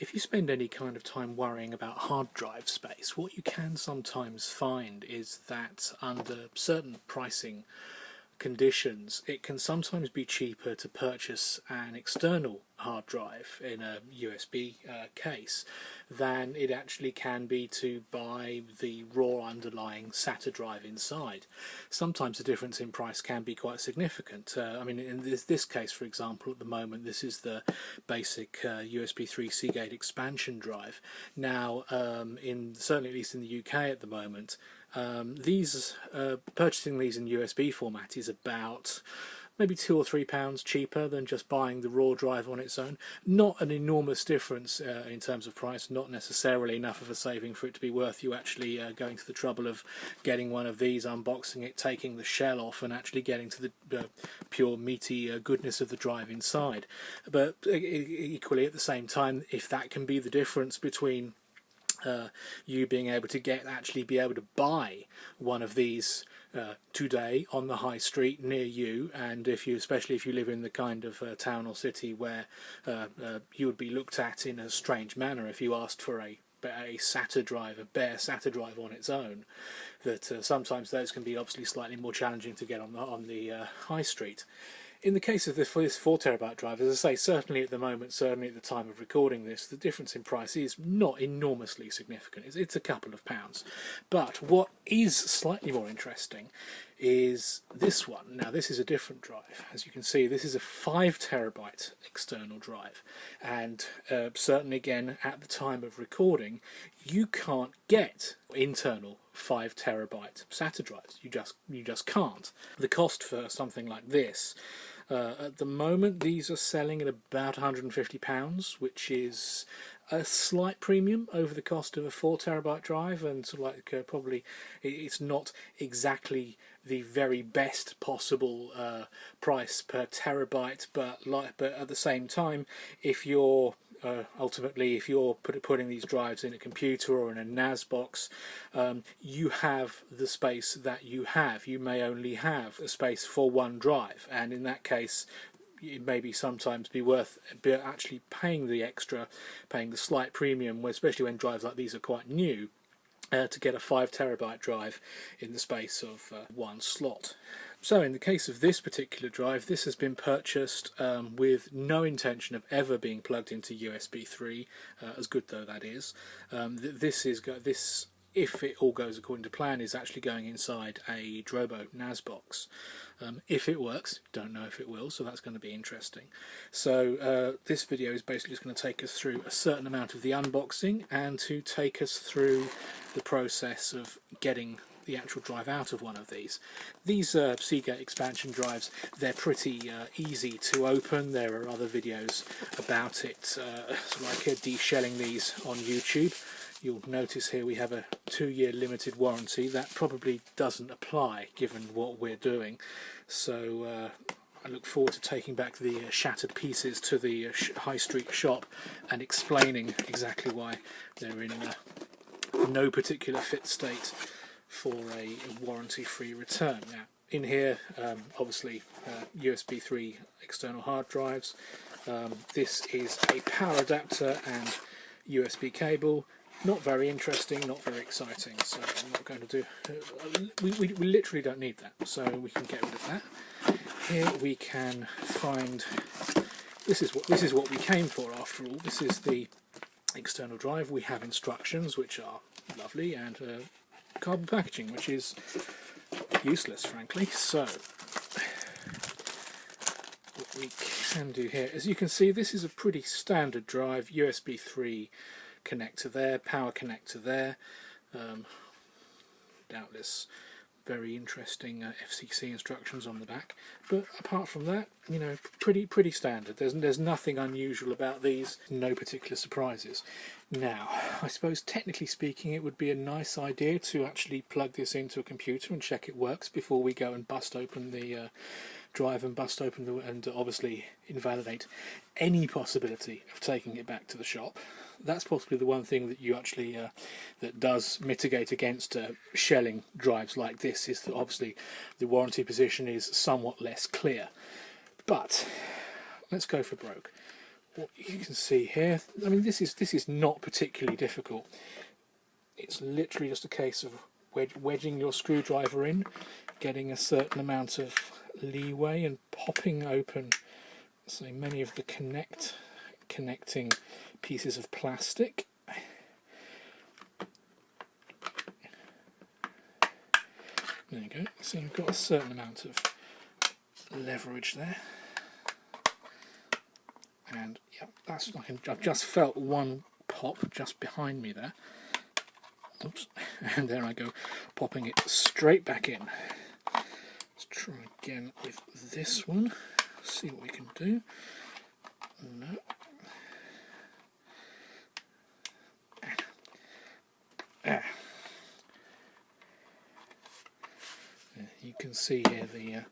if you spend any kind of time worrying about hard drive space, what you can sometimes find is that under certain pricing conditions, it can sometimes be cheaper to purchase an external hard drive in a USB case than it actually can be to buy the raw underlying SATA drive inside. Sometimes the difference in price can be quite significant. I mean, in this case, for example, at the moment, this is the basic USB 3 Seagate Expansion drive. Now, certainly at least in the UK at the moment, purchasing these in USB format is about maybe £2 or £3 cheaper than just buying the raw drive on its own. Not an enormous difference in terms of price, not necessarily enough of a saving for it to be worth you actually going to the trouble of getting one of these, unboxing it, taking the shell off and actually getting to the pure meaty goodness of the drive inside. But equally at the same time, if that can be the difference between you being able to be able to buy one of these today on the high street near you, and especially if you live in the kind of town or city where you would be looked at in a strange manner if you asked for a SATA drive, a bare SATA drive on its own, that sometimes those can be obviously slightly more challenging to get on the high street. In the case of this 4TB drive, as I say, certainly at the moment, certainly at the time of recording this, the difference in price is not enormously significant. It's a couple of pounds. But what is slightly more interesting is this one. Now, this is a different drive. As you can see, this is a 5TB external drive. And certainly, again, at the time of recording, you can't get internal 5TB SATA drives. You just can't. The cost for something like this, at the moment, these are selling at about £150, which is a slight premium over the cost of a 4TB drive, and sort of like probably it's not exactly the very best possible price per terabyte, but at the same time, if you're ultimately, if you're putting these drives in a computer or in a NAS box, you have the space that you have. You may only have a space for one drive, and in that case, it may be sometimes be worth actually paying the slight premium, especially when drives like these are quite new, to get a 5TB drive in the space of one slot. So in the case of this particular drive, this has been purchased with no intention of ever being plugged into USB 3, as good though that is. This, if it all goes according to plan, is actually going inside a Drobo NAS box. If it works, don't know if it will, so that's going to be interesting. So this video is basically just going to take us through a certain amount of the unboxing and to take us through the process of getting the actual drive out of one of these. These Seagate Expansion drives, they're pretty easy to open. There are other videos about it, like deshelling these on YouTube. You'll notice here we have a 2-year limited warranty. That probably doesn't apply given what we're doing. So I look forward to taking back the shattered pieces to the high street shop and explaining exactly why they're in no particular fit state for a warranty-free return. Now, in here, obviously, USB 3 external hard drives. This is a power adapter and USB cable. Not very interesting, not very exciting, so I'm not going to do... we literally don't need that, so we can get rid of that. Here we can find... This is what we came for after all. This is the external drive. We have instructions, which are lovely, and cardboard packaging, which is useless, frankly. So what we can do here, as you can see, this is a pretty standard drive. USB 3 connector there, power connector there, doubtless very interesting FCC instructions on the back, but apart from that, you know, pretty standard. There's nothing unusual about these, no particular surprises. Now, I suppose technically speaking it would be a nice idea to actually plug this into a computer and check it works before we go and bust open the drive and and obviously invalidate any possibility of taking it back to the shop. That's possibly the one thing that you actually that does mitigate against shelling drives like this, is that obviously the warranty position is somewhat less clear. But let's go for broke. what you can see here, I mean, this is not particularly difficult. It's literally just a case of wedging your screwdriver in, getting a certain amount of leeway and popping open so many of the connecting pieces of plastic. There you go. So you've got a certain amount of leverage there. And yeah, that's like I've just felt one pop just behind me there. Oops, and there I go, popping it straight back in. Let's try again with this one, see what we can do. No. You can see here the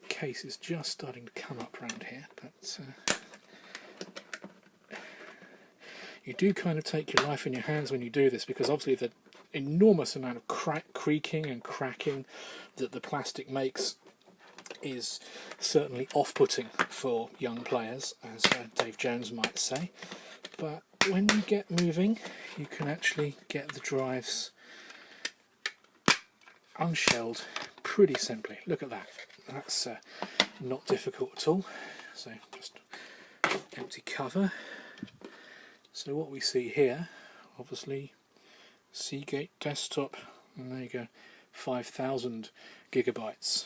case is just starting to come up around here, but you do kind of take your life in your hands when you do this, because obviously the enormous amount of creaking and cracking that the plastic makes is certainly off-putting for young players, as Dave Jones might say. But when you get moving, you can actually get the drives unshelled pretty simply. Look at that. That's not difficult at all. So just empty cover. So what we see here, obviously, Seagate desktop, and there you go, 5,000 gigabytes,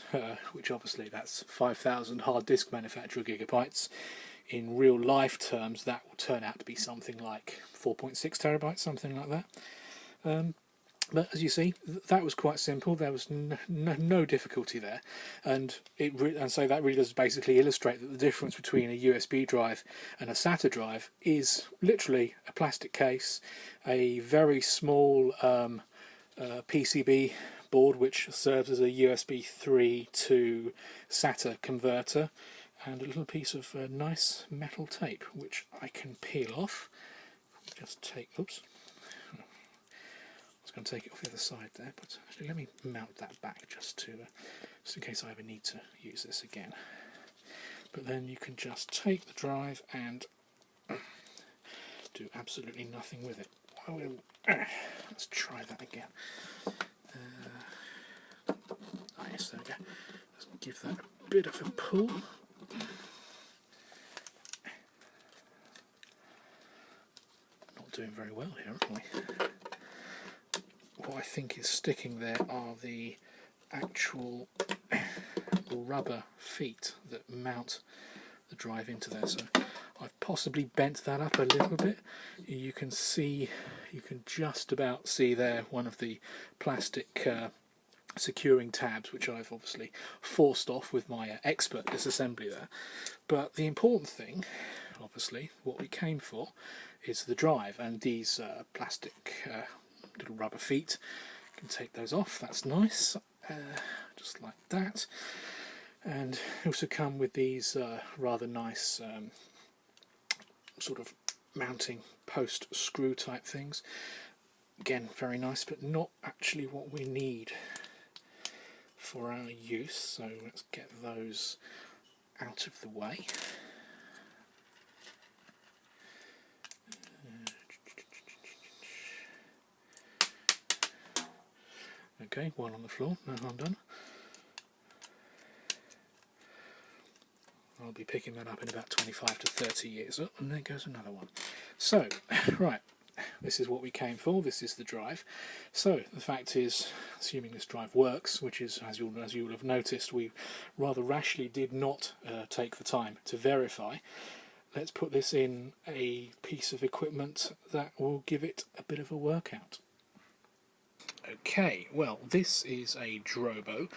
which obviously that's 5,000 hard disk manufacturer gigabytes. In real life terms, that will turn out to be something like 4.6 terabytes, something like that. But as you see, that was quite simple. There was no difficulty there, and so that really does basically illustrate that the difference between a USB drive and a SATA drive is literally a plastic case, a very small PCB board which serves as a USB 3 to SATA converter, and a little piece of nice metal tape which I can peel off. Just take, oops. I was going to take it off the other side there, but actually let me mount that back just in case I ever need to use this again. But then you can just take the drive and do absolutely nothing with it. Let's try that again. Yes, there we go. Let's give that a bit of a pull. Not doing very well here, aren't we? What I think is sticking there are the actual rubber feet that mount the drive into there. So I've possibly bent that up a little bit. You can just about see there one of the plastic securing tabs, which I've obviously forced off with my expert disassembly there. But the important thing, obviously, what we came for, is the drive, and these plastic little rubber feet. You can take those off, that's nice, just like that. And also come with these rather nice sort of mounting post screw type things. Again, very nice, but not actually what we need for our use, so let's get those out of the way. Okay, one on the floor, no harm done. I'll be picking that up in about 25 to 30 years. Oh, and there goes another one. So, right, this is what we came for, this is the drive. So, the fact is, assuming this drive works, which is, as you will have noticed, we rather rashly did not take the time to verify. Let's put this in a piece of equipment that will give it a bit of a workout. Okay, well, this is a Drobo.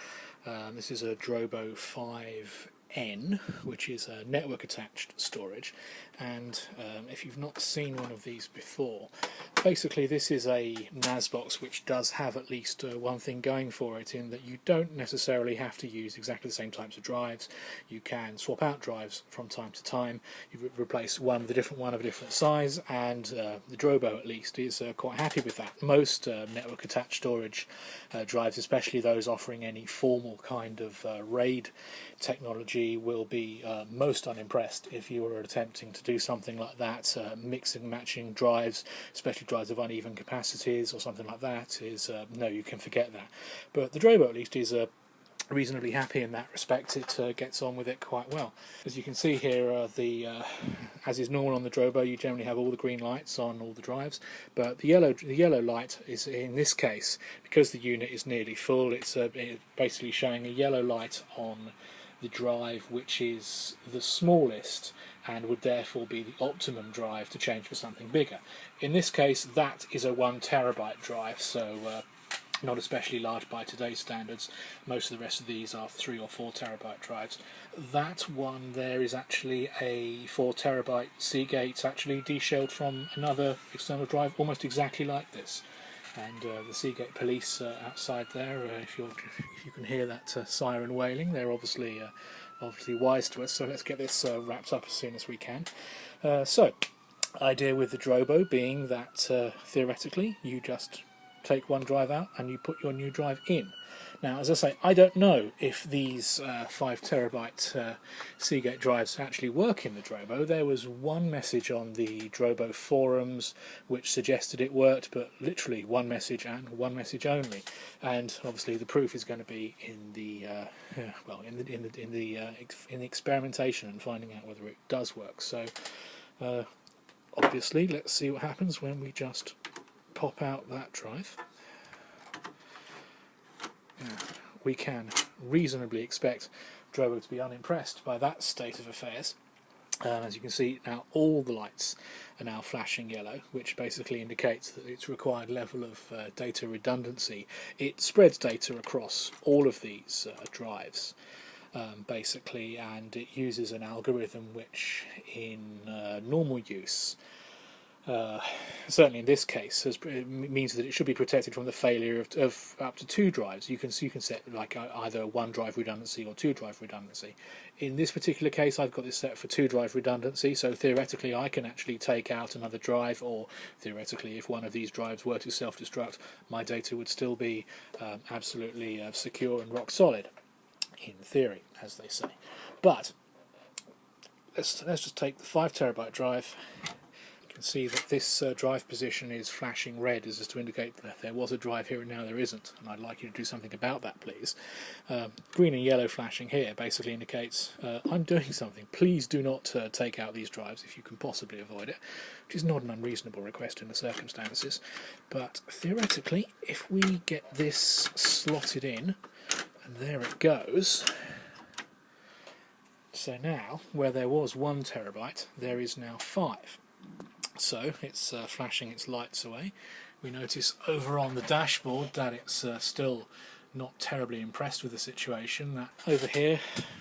This is a Drobo 5N, which is a network attached storage, and if you've not seen one of these before, basically this is a NAS box which does have at least one thing going for it, in that you don't necessarily have to use exactly the same types of drives. You can swap out drives from time to time. You replace one with a different one of a different size, and the Drobo at least is quite happy with that. Most network attached storage drives, especially those offering any formal kind of RAID technology, probably will be most unimpressed if you were attempting to do something like that, mixing and matching drives, especially drives of uneven capacities or something like that. No, you can forget that. But the Drobo at least is reasonably happy in that respect. It gets on with it quite well. As you can see here, as is normal on the Drobo, you generally have all the green lights on all the drives, but the yellow light is, in this case, because the unit is nearly full, it's basically showing a yellow light on the drive which is the smallest and would therefore be the optimum drive to change for something bigger. In this case, that is a 1 terabyte drive, so not especially large by today's standards. Most of the rest of these are 3 or 4 terabyte drives. That one there is actually a 4 terabyte Seagate, actually deshelled from another external drive, almost exactly like this. And the Seagate police outside there, if you can hear that siren wailing, they're obviously wise to us. So let's get this wrapped up as soon as we can. So, idea with the Drobo being that theoretically you just take one drive out and you put your new drive in. Now, as I say, I don't know if these 5 terabyte Seagate drives actually work in the Drobo. There was one message on the Drobo forums which suggested it worked, but literally one message and one message only. And obviously, the proof is going to be in the in the experimentation and finding out whether it does work. So, obviously, let's see what happens when we just pop out that drive. We can reasonably expect Drobo to be unimpressed by that state of affairs. As you can see now, all the lights are now flashing yellow, which basically indicates that its required level of data redundancy. It spreads data across all of these drives, basically, and it uses an algorithm which in normal use, certainly in this case, means that it should be protected from the failure of up to 2 drives. You can set like either 1 drive redundancy or 2 drive redundancy. In this particular case, I've got this set for 2 drive redundancy, so theoretically I can actually take out another drive, or theoretically if one of these drives were to self-destruct, my data would still be absolutely secure and rock solid, in theory, as they say. But let's just take the 5 terabyte drive. You can see that this drive position is flashing red as to indicate that there was a drive here and now there isn't, and I'd like you to do something about that, please. Green and yellow flashing here basically indicates I'm doing something. Please do not take out these drives if you can possibly avoid it, which is not an unreasonable request in the circumstances. But theoretically, if we get this slotted in, and there it goes. So now, where there was 1 terabyte, there is now 5. So it's flashing its lights away. We notice over on the dashboard that it's still not terribly impressed with the situation. That over here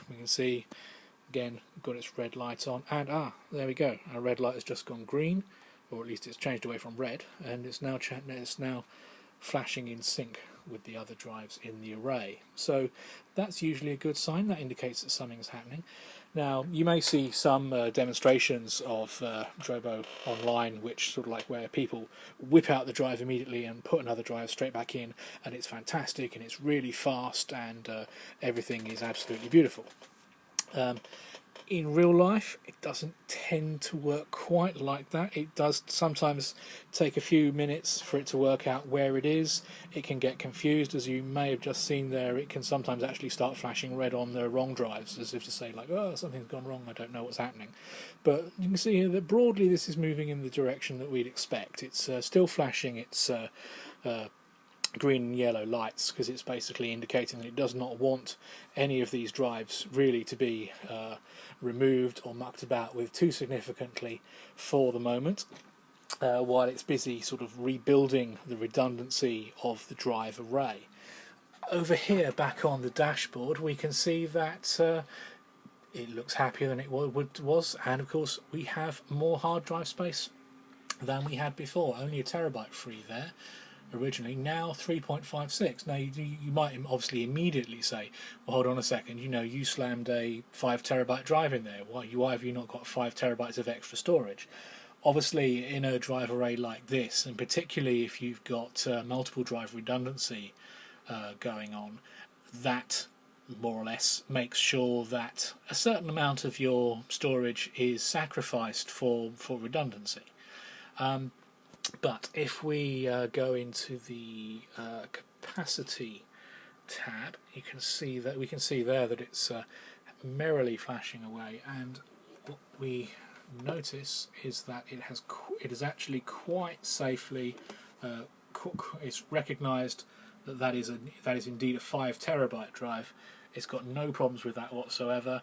we can see again got its red light on, and there we go. Our red light has just gone green, or at least it's changed away from red, and it's now flashing in sync with the other drives in the array. So that's usually a good sign. That indicates that something's happening. Now, you may see some demonstrations of Drobo online, which sort of like where people whip out the drive immediately and put another drive straight back in, and it's fantastic and it's really fast and everything is absolutely beautiful. In real life, it doesn't tend to work quite like that. It does sometimes take a few minutes for it to work out where it is. It can get confused, as you may have just seen there. It can sometimes actually start flashing red on the wrong drives, as if to say, like, oh, something's gone wrong, I don't know what's happening. But you can see here that broadly this is moving in the direction that we'd expect. It's still flashing its green and yellow lights, because it's basically indicating that it does not want any of these drives really to be removed or mucked about with too significantly for the moment, while it's busy sort of rebuilding the redundancy of the drive array. Over here back on the dashboard we can see that it looks happier than it was, and of course we have more hard drive space than we had before. Only a terabyte free there originally, now 3.56. Now you might obviously immediately say, well, hold on a second, you slammed a 5 terabyte drive in there, why have you not got 5 terabytes of extra storage? Obviously in a drive array like this, and particularly if you've got multiple drive redundancy going on, that more or less makes sure that a certain amount of your storage is sacrificed for redundancy. But if we go into the capacity tab, you can see that that it's merrily flashing away, and what we notice is that it is actually quite safely it's recognised that is indeed a 5 terabyte drive. It's got no problems with that whatsoever,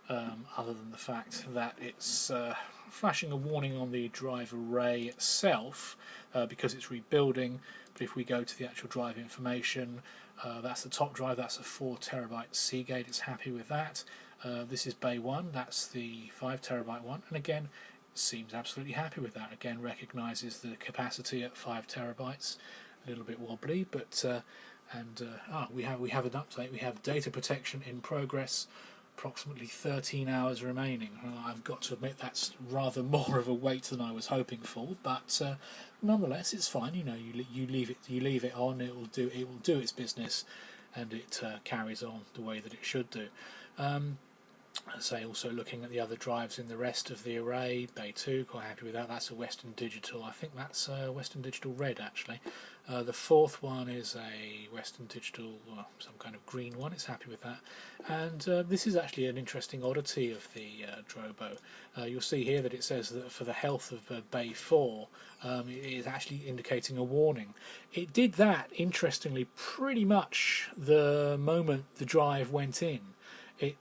other than the fact that it's flashing a warning on the drive array itself because it's rebuilding. But if we go to the actual drive information, that's the top drive, that's a 4 terabyte Seagate, it's happy with that. This is Bay 1, that's the 5 terabyte one, and again seems absolutely happy with that. Again recognises the capacity at 5 terabytes, a little bit wobbly, but we have an update. We have data protection in progress, approximately 13 hours remaining. I've got to admit that's rather more of a wait than I was hoping for, but nonetheless it's fine. You know, you leave it on, it will do its business, and it carries on the way that it should do. Say, also looking at the other drives in the rest of the array, Bay 2, quite happy with that. That's a Western Digital, I think that's Western Digital Red actually. The fourth one is a Western Digital, some kind of green one, it's happy with that. And this is actually an interesting oddity of the Drobo. You'll see here that it says that for the health of Bay 4, it is actually indicating a warning. It did that, interestingly, pretty much the moment the drive went in. It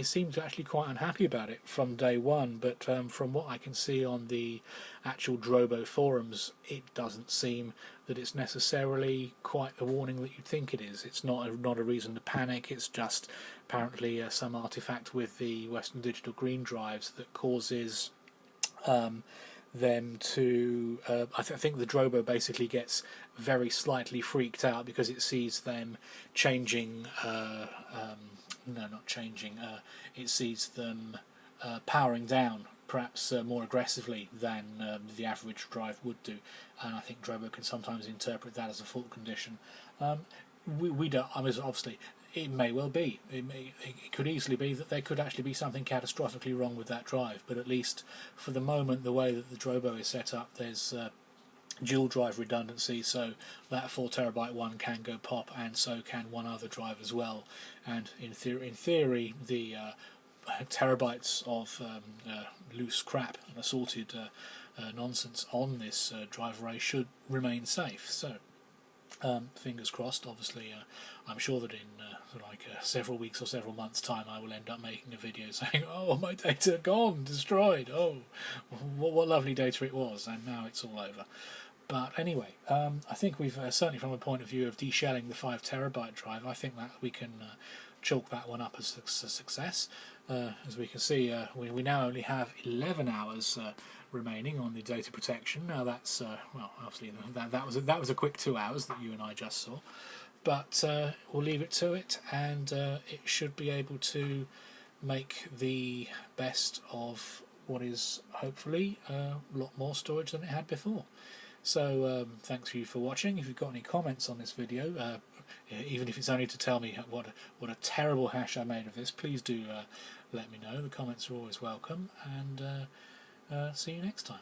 seemed actually quite unhappy about it from day one, but from what I can see on the actual Drobo forums, it doesn't seem that it's necessarily quite the warning that you'd think it is. It's not a reason to panic. It's just apparently some artifact with the Western Digital green drives that causes them to I think the Drobo basically gets very slightly freaked out because it sees them changing it sees them powering down perhaps more aggressively than the average drive would do, and I think Drobo can sometimes interpret that as a fault condition. We don't, I mean, obviously it may well be, it could easily be that there could actually be something catastrophically wrong with that drive, but at least for the moment, the way that the Drobo is set up, there's dual drive redundancy, so that 4 terabyte one can go pop, and so can one other drive as well. And in theory, the terabytes of loose crap and assorted nonsense on this drive array should remain safe. So fingers crossed. Obviously, I'm sure that in several weeks or several months' time, I will end up making a video saying, "Oh, my data gone, destroyed. Oh, what lovely data it was, and now it's all over." But anyway, I think we've certainly from a point of view of deshelling the 5 terabyte drive, I think that we can chalk that one up as a success. As we can see, we now only have 11 hours remaining on the data protection. Now that's well, obviously that was a quick 2 hours that you and I just saw, but we'll leave it to it, and it should be able to make the best of what is hopefully a lot more storage than it had before. So thanks for you for watching. If you've got any comments on this video, even if it's only to tell me what a terrible hash I made of this, please do let me know. The comments are always welcome, and see you next time.